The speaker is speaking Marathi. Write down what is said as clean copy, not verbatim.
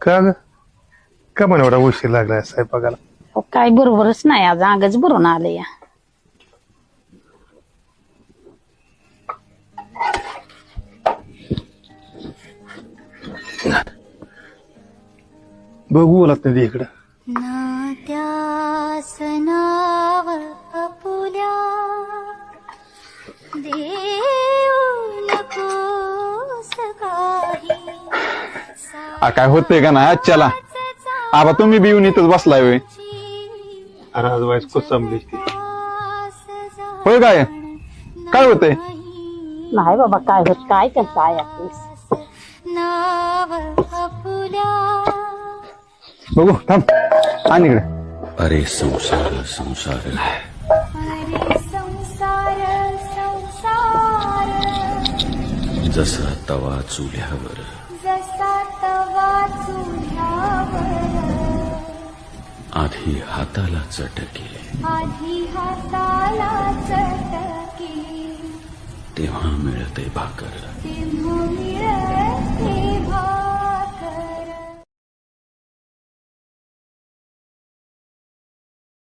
का ग का पण एवढा उशीर लागलाय स्वयंपाकाला? हो, काय बरोबरच नाही आज अंगच भरून आले या. बघू लागत नाही इकडं. नात्या सनाव आपुल्या देऊ नकोस काही. काय होतंय का ना चला आबा तुम्ही बी येऊन इथंच बसलाय होय. अरे आज वाईस कोसंबलीच ती. होय काय काय होतंय? नाही बाबा काय होत काय करता आहे आपलीस. नाव आपुल्या बघू थांब आण इकडे. अरे संसार संसार अरे संसार संसार जसा तवा चुल्यावर जसा तवा चुल्यावर आधी हाताला चटके आधी हाताला चटके तेव्हा मिळते भाकर. तेव्हा मिळते